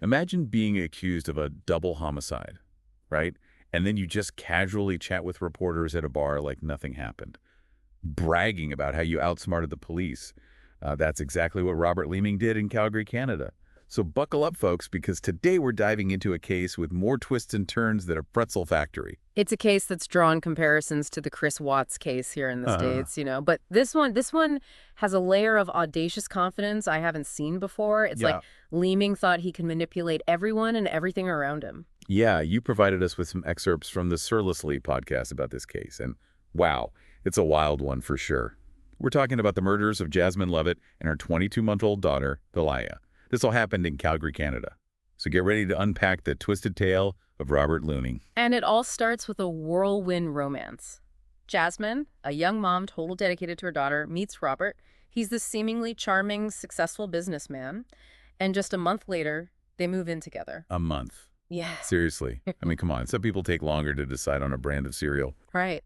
Imagine being accused of a double homicide, right? And then you just casually chat with reporters at a bar like nothing happened, bragging about how you outsmarted the police. That's exactly what Robert Leeming did in Calgary, Canada. So buckle up, folks, because today we're diving into a case with more twists and turns than a pretzel factory. It's a case that's drawn comparisons to the Chris Watts case here in the Uh, States, but this one has a layer of audacious confidence I haven't seen before. It's like yeah. Leeming thought he can manipulate everyone and everything around him. Yeah, you provided us with some excerpts from the Surlessly podcast about this case, and wow, it's a wild one for sure. We're talking about the murders of Jasmine Lovett and her 22-month-old daughter, Delia. This all happened in Calgary, Canada. So get ready to unpack the twisted tale of Robert Leeming. And it all starts with a whirlwind romance. Jasmine, a young mom total dedicated to her daughter, meets Robert. He's this seemingly charming, successful businessman. And just a month later, they move in together. A month. Yeah. Seriously. I mean, come on. Some people take longer to decide on a brand of cereal. Right.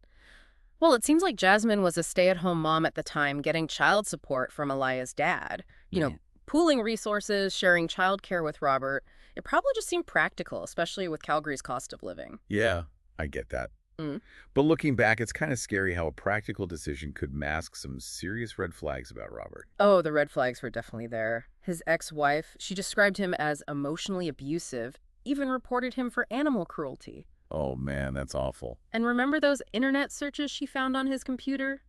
Well, it seems like Jasmine was a stay-at-home mom at the time, getting child support from Elia's dad. Yeah. Pooling resources, sharing childcare with Robert. It probably just seemed practical, especially with Calgary's cost of living. Yeah, I get that. Mm. But looking back, it's kind of scary how a practical decision could mask some serious red flags about Robert. Oh, the red flags were definitely there. His ex-wife, she described him as emotionally abusive, even reported him for animal cruelty. Oh man, that's awful. And remember those internet searches she found on his computer?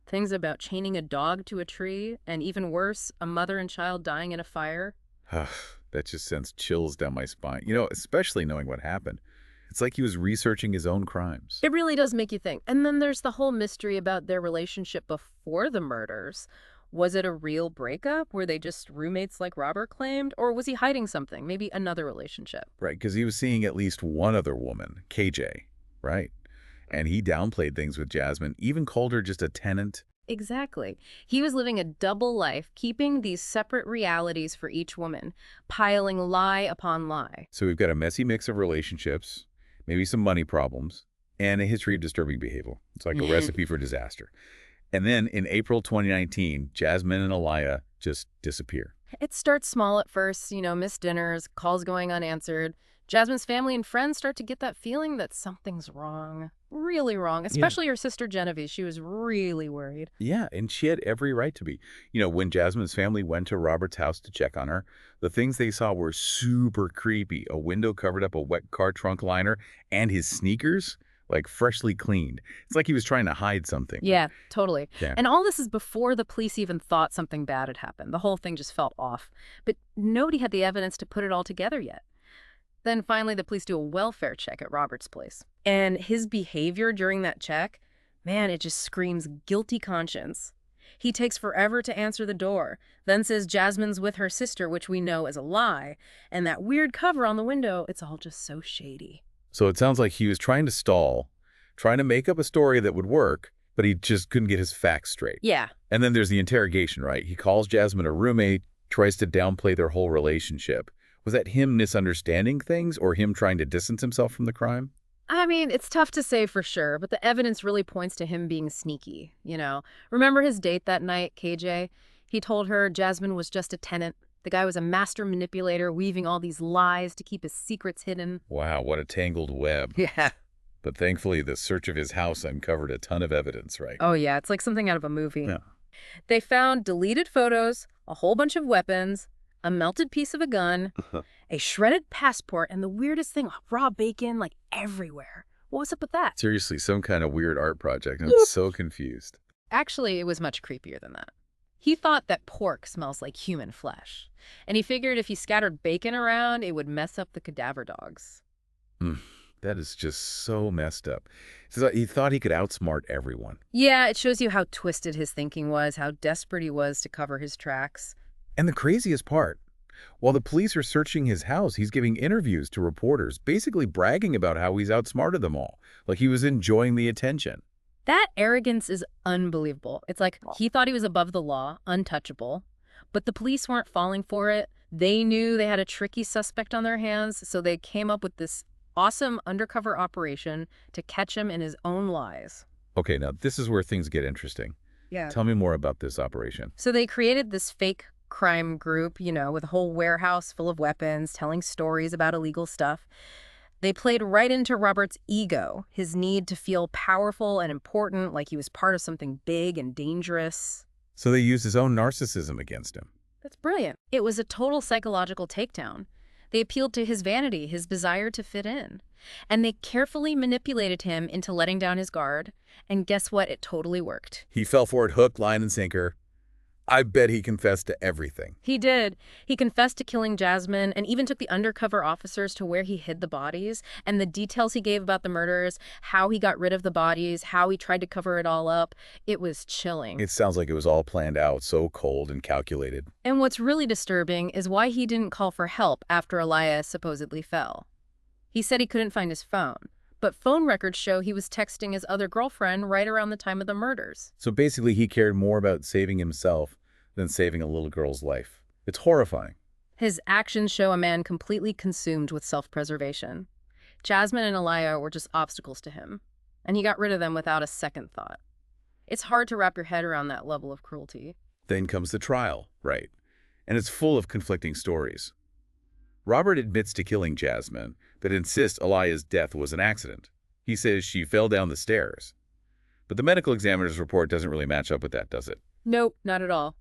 Things about chaining a dog to a tree, and even worse, a mother and child dying in a fire. That just sends chills down my spine. Especially knowing what happened. It's like he was researching his own crimes. It really does make you think. And then there's the whole mystery about their relationship before the murders. Was it a real breakup? Were they just roommates like Robert claimed? Or was he hiding something? Maybe another relationship? Right, because he was seeing at least one other woman, KJ, right? And he downplayed things with Jasmine, even called her just a tenant. Exactly. He was living a double life, keeping these separate realities for each woman, piling lie upon lie. So we've got a messy mix of relationships, maybe some money problems, and a history of disturbing behavior. It's like a recipe for disaster. And then in April 2019, Jasmine and Elia just disappear. It starts small at first, missed dinners, calls going unanswered. Jasmine's family and friends start to get that feeling that something's wrong, really wrong, especially her sister Genevieve. She was really worried. Yeah, and she had every right to be. When Jasmine's family went to Robert's house to check on her, the things they saw were super creepy. A window covered up a wet car trunk liner, and his sneakers, like freshly cleaned. It's like he was trying to hide something. Yeah, totally. Yeah. And all this is before the police even thought something bad had happened. The whole thing just felt off. But nobody had the evidence to put it all together yet. Then finally, the police do a welfare check at Robert's place. And his behavior during that check, man, it just screams guilty conscience. He takes forever to answer the door, then says Jasmine's with her sister, which we know is a lie. And that weird cover on the window, it's all just so shady. So it sounds like he was trying to stall, trying to make up a story that would work, but he just couldn't get his facts straight. Yeah. And then there's the interrogation, right? He calls Jasmine a roommate, tries to downplay their whole relationship. Was that him misunderstanding things or him trying to distance himself from the crime? I mean, it's tough to say for sure, but the evidence really points to him being sneaky, Remember his date that night, KJ? He told her Jasmine was just a tenant. The guy was a master manipulator, weaving all these lies to keep his secrets hidden. Wow, what a tangled web. Yeah. But thankfully, the search of his house uncovered a ton of evidence, right? Oh, yeah, it's like something out of a movie. Yeah. They found deleted photos, a whole bunch of weapons, a melted piece of a gun, a shredded passport, and the weirdest thing, raw bacon, like everywhere. What was up with that? Seriously, some kind of weird art project. I'm so confused. Actually, it was much creepier than that. He thought that pork smells like human flesh, and he figured if he scattered bacon around, it would mess up the cadaver dogs. That is just so messed up. So he thought he could outsmart everyone. Yeah, it shows you how twisted his thinking was, how desperate he was to cover his tracks. And the craziest part, while the police are searching his house, he's giving interviews to reporters, basically bragging about how he's outsmarted them all, like he was enjoying the attention. That arrogance is unbelievable. It's like he thought he was above the law, untouchable, but the police weren't falling for it. They knew they had a tricky suspect on their hands, so they came up with this awesome undercover operation to catch him in his own lies. Okay, now this is where things get interesting. Yeah. Tell me more about this operation. So they created this fake crime group, with a whole warehouse full of weapons, telling stories about illegal stuff. They played right into Robert's ego, his need to feel powerful and important, like he was part of something big and dangerous. So they used his own narcissism against him. That's brilliant. It was a total psychological takedown. They appealed to his vanity, his desire to fit in. And they carefully manipulated him into letting down his guard. And guess what? It totally worked. He fell for it hook, line, and sinker. I bet he confessed to everything. He did. He confessed to killing Jasmine and even took the undercover officers to where he hid the bodies. And the details he gave about the murders, how he got rid of the bodies, how he tried to cover it all up, it was chilling. It sounds like it was all planned out, so cold and calculated. And what's really disturbing is why he didn't call for help after Elias supposedly fell. He said he couldn't find his phone, but phone records show he was texting his other girlfriend right around the time of the murders. So basically, he cared more about saving himself than saving a little girl's life. It's horrifying. His actions show a man completely consumed with self-preservation. Jasmine and Elia were just obstacles to him, and he got rid of them without a second thought. It's hard to wrap your head around that level of cruelty. Then comes the trial, right? And it's full of conflicting stories. Robert admits to killing Jasmine, but insists Elia's death was an accident. He says she fell down the stairs. But the medical examiner's report doesn't really match up with that, does it? Nope, not at all.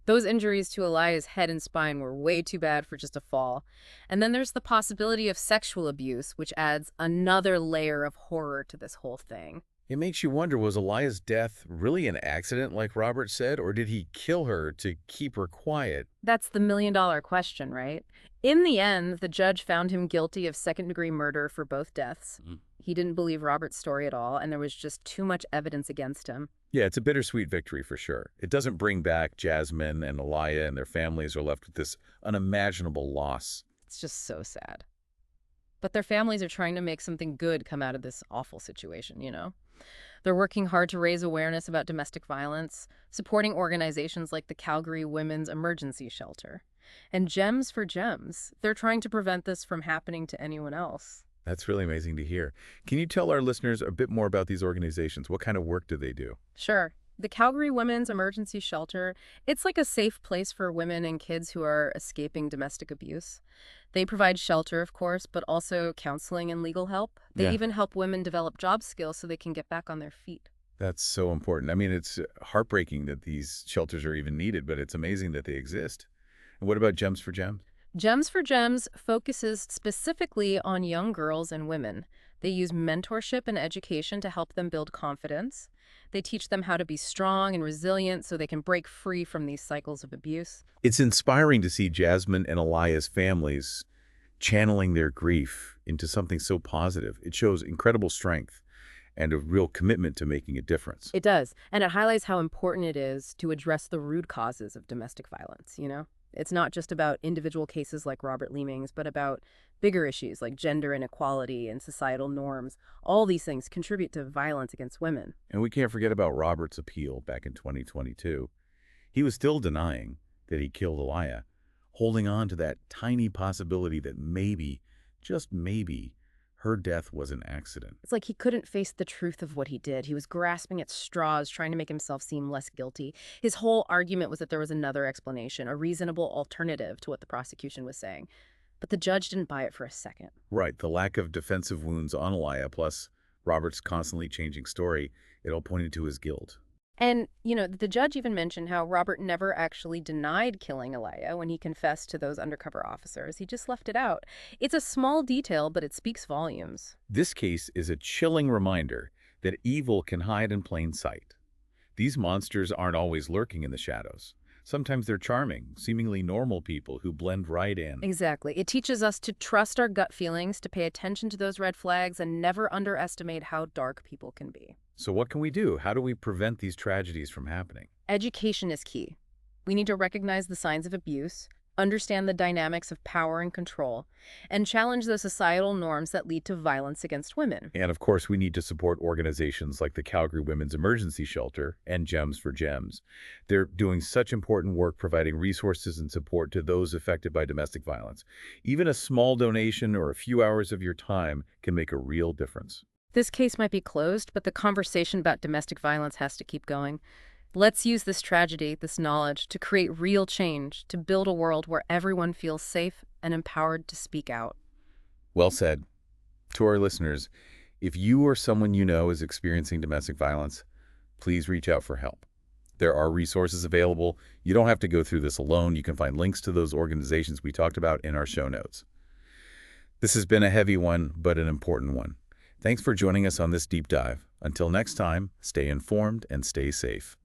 Those injuries to Elia's head and spine were way too bad for just a fall. And then there's the possibility of sexual abuse, which adds another layer of horror to this whole thing. It makes you wonder, was Elia's death really an accident, like Robert said, or did he kill her to keep her quiet? That's the million-dollar question, right? In the end, the judge found him guilty of second-degree murder for both deaths. He didn't believe Robert's story at all, and there was just too much evidence against him. Yeah, it's a bittersweet victory for sure. It doesn't bring back Jasmine and Elia, and their families are left with this unimaginable loss. It's just so sad. But their families are trying to make something good come out of this awful situation. They're working hard to raise awareness about domestic violence, supporting organizations like the Calgary Women's Emergency Shelter. And Gems for Gems, they're trying to prevent this from happening to anyone else. That's really amazing to hear. Can you tell our listeners a bit more about these organizations? What kind of work do they do? Sure. The Calgary Women's Emergency Shelter, it's like a safe place for women and kids who are escaping domestic abuse. They provide shelter, of course, but also counseling and legal help. They even help women develop job skills so they can get back on their feet. That's so important. I mean, it's heartbreaking that these shelters are even needed, but it's amazing that they exist. And what about Gems for Gems? Gems for Gems focuses specifically on young girls and women. They use mentorship and education to help them build confidence. They teach them how to be strong and resilient so they can break free from these cycles of abuse. It's inspiring to see Jasmine and Elia's families channeling their grief into something so positive. It shows incredible strength and a real commitment to making a difference. It does, and it highlights how important it is to address the root causes of domestic violence. It's not just about individual cases like Robert Leeming's, but about bigger issues like gender inequality and societal norms. All these things contribute to violence against women. And we can't forget about Robert's appeal back in 2022. He was still denying that he killed Elia, holding on to that tiny possibility that maybe, just maybe, her death was an accident. It's like he couldn't face the truth of what he did. He was grasping at straws, trying to make himself seem less guilty. His whole argument was that there was another explanation, a reasonable alternative to what the prosecution was saying. But the judge didn't buy it for a second. Right, the lack of defensive wounds on Elia, plus Robert's constantly changing story, it all pointed to his guilt. And, the judge even mentioned how Robert never actually denied killing Elia when he confessed to those undercover officers. He just left it out. It's a small detail, but it speaks volumes. This case is a chilling reminder that evil can hide in plain sight. These monsters aren't always lurking in the shadows. Sometimes they're charming, seemingly normal people who blend right in. Exactly. It teaches us to trust our gut feelings, to pay attention to those red flags, and never underestimate how dark people can be. So what can we do? How do we prevent these tragedies from happening? Education is key. We need to recognize the signs of abuse, understand the dynamics of power and control, and challenge the societal norms that lead to violence against women. And of course, we need to support organizations like the Calgary Women's Emergency Shelter and Gems for Gems. They're doing such important work providing resources and support to those affected by domestic violence. Even a small donation or a few hours of your time can make a real difference. This case might be closed, but the conversation about domestic violence has to keep going. Let's use this tragedy, this knowledge, to create real change, to build a world where everyone feels safe and empowered to speak out. Well said. To our listeners, if you or someone you know is experiencing domestic violence, please reach out for help. There are resources available. You don't have to go through this alone. You can find links to those organizations we talked about in our show notes. This has been a heavy one, but an important one. Thanks for joining us on this deep dive. Until next time, stay informed and stay safe.